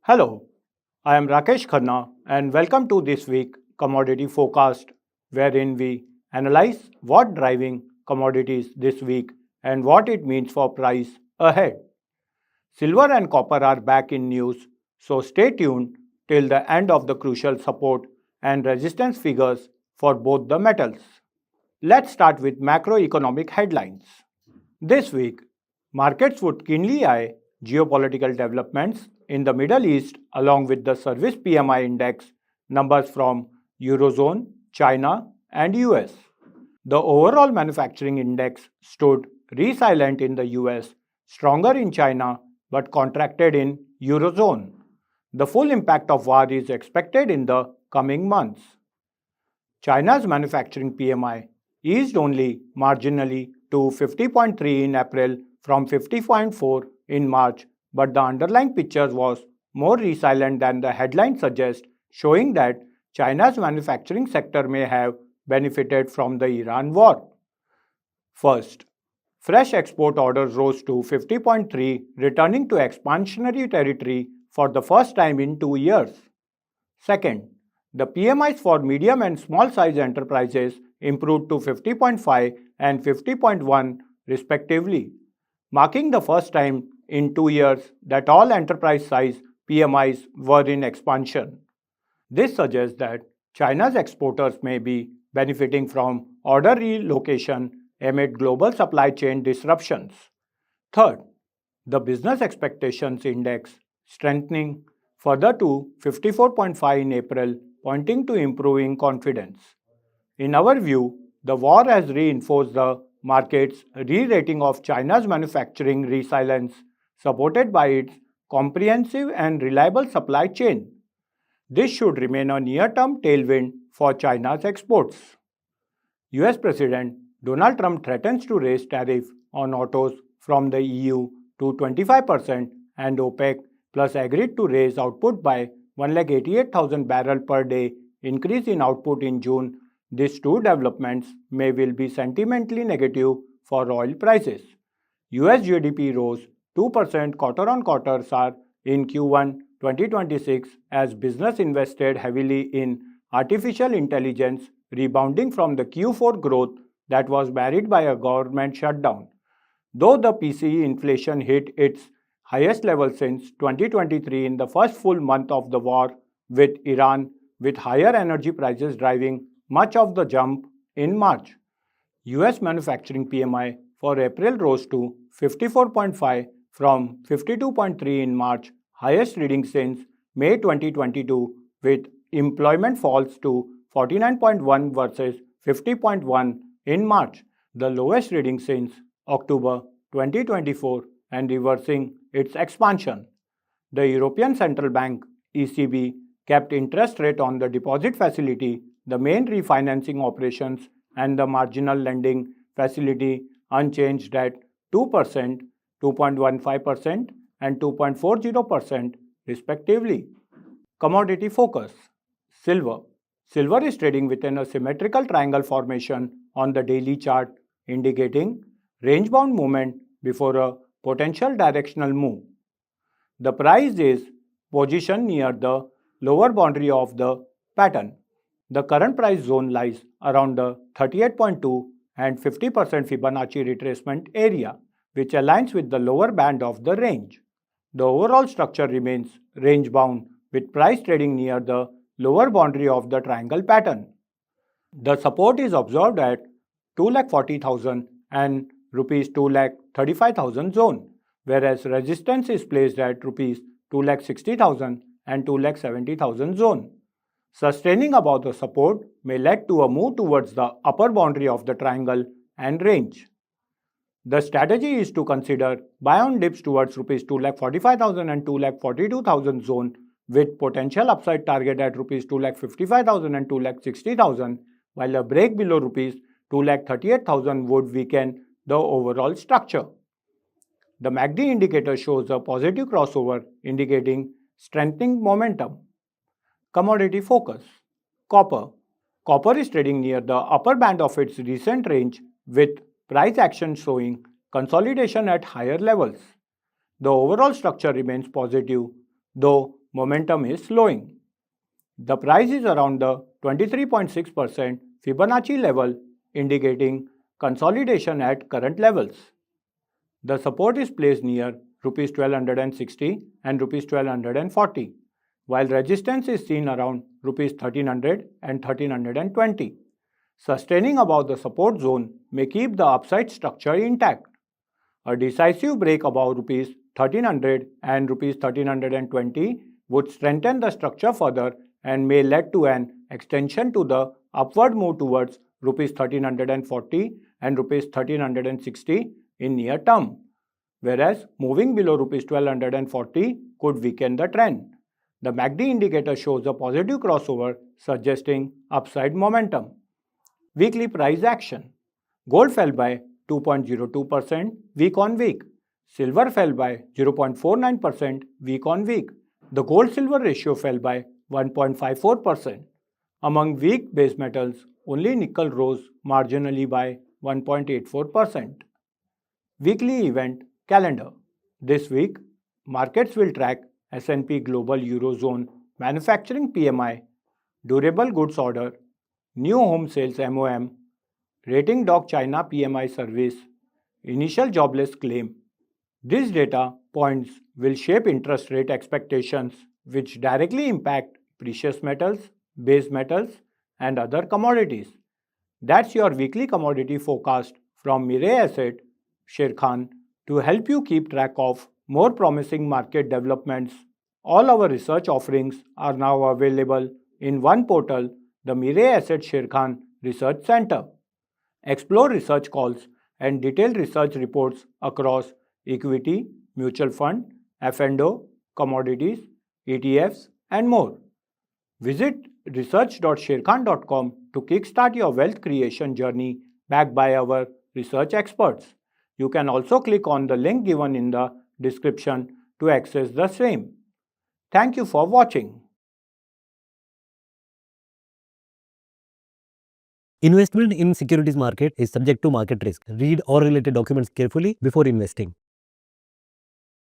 Hello, I am Rakesh Khanna and welcome to this week commodity forecast wherein we analyze what driving commodities this week and what it means for price ahead. Silver and copper are back in news, so stay tuned till the end of the crucial support and resistance figures for both the metals. Let's start with macroeconomic headlines. This week, markets would keenly eye geopolitical developments in the Middle East along with the service PMI index numbers from Eurozone, China, and US. The overall manufacturing index stood resilient in the US, stronger in China, but contracted in Eurozone. The full impact of war is expected in the coming months. China's manufacturing PMI eased only marginally to 50.3 in April from 50.4 in March, but the underlying picture was more resilient than the headline suggests, showing that China's manufacturing sector may have benefited from the Iran war. First, fresh export orders rose to 50.3, returning to expansionary territory for the first time in 2 years. Second, the PMIs for medium and small size enterprises improved to 50.5 and 50.1 respectively, marking the first time in 2 years that all enterprise size PMIs were in expansion. This suggests that China's exporters may be benefiting from order relocation amid global supply chain disruptions. Third, the business expectations index strengthening further to 54.5 in April, pointing to improving confidence. In our view, the war has reinforced the market's re-rating of China's manufacturing resilience, supported by its comprehensive and reliable supply chain. This should remain a near-term tailwind for China's exports. US President Donald Trump threatens to raise tariffs on autos from the EU to 25% and OPEC Plus agreed to raise output by 188,000 barrels per day increase in output in June. These two developments may will be sentimentally negative for oil prices. US GDP rose 2% quarter-on-quarter SAR in Q1 2026 as business invested heavily in artificial intelligence, rebounding from the Q4 growth that was buried by a government shutdown. Though the PCE inflation hit its highest level since 2023 in the first full month of the war with Iran, with higher energy prices driving much of the jump in March. US manufacturing PMI for April rose to 54.5 from 52.3 in March, highest reading since May 2022, with employment falls to 49.1 versus 50.1 in March, the lowest reading since October 2024 and reversing its expansion. The European Central Bank ECB kept interest rate on the deposit facility, the main refinancing operations and the marginal lending facility unchanged at 2%, 2.15% and 2.40% respectively. Commodity focus. Silver. Silver is trading within a symmetrical triangle formation on the daily chart, indicating range-bound movement before a potential directional move. The price is positioned near the lower boundary of the pattern. The current price zone lies around the 38.2 and 50% Fibonacci retracement area, which aligns with the lower band of the range. The overall structure remains range-bound, with price trading near the lower boundary of the triangle pattern. The support is observed at 2,40,000 and rupees 2,35,000 zone, whereas resistance is placed at rupees 2,60,000 and 2,70,000 zone. Sustaining above the support may lead to a move towards the upper boundary of the triangle and range. The strategy is to consider buy on dips towards rupees 2,45,000 and 2,42,000 zone with potential upside target at rupees 2,55,000 and 2,60,000, while a break below rupees 2,38,000 would weaken the overall structure. The MACD indicator shows a positive crossover indicating strengthening momentum. Commodity focus. Copper. Copper is trading near the upper band of its recent range with price action showing consolidation at higher levels. The overall structure remains positive, though momentum is slowing. The price is around the 23.6% Fibonacci level, indicating consolidation at current levels. The support is placed near Rs 1260 and Rs 1240, while resistance is seen around Rs 1300 and 1320. Sustaining above the support zone may keep the upside structure intact. A decisive break above Rs 1300 and Rs 1320 would strengthen the structure further and may lead to an extension to the upward move towards Rs 1340 and Rs 1360 in near term, whereas moving below Rs 1240 could weaken the trend. The MACD indicator shows a positive crossover suggesting upside momentum. Weekly price action. Gold fell by 2.02% week on week. Silver fell by 0.49% week on week. The gold-silver ratio fell by 1.54%. Among weak base metals, only nickel rose marginally by 1.84%. Weekly event calendar. This week, markets will track S&P Global Eurozone Manufacturing PMI, Durable Goods Order, New Home Sales MOM, Rating Dog China PMI Service, Initial Jobless Claim. These data points will shape interest rate expectations, which directly impact precious metals, base metals, and other commodities. That's your weekly commodity forecast from Mirae Asset, Sharekhan, to help you keep track of more promising market developments. All our research offerings are now available in one portal, the Mirae Asset Sharekhan Research Center. Explore research calls and detailed research reports across equity, mutual fund, F&O, commodities, ETFs, and more. Visit research.sharekhan.com to kickstart your wealth creation journey backed by our research experts. You can also click on the link given in the description to access the same. Thank you for watching. Investment in securities market is subject to market risk. Read all related documents carefully before investing.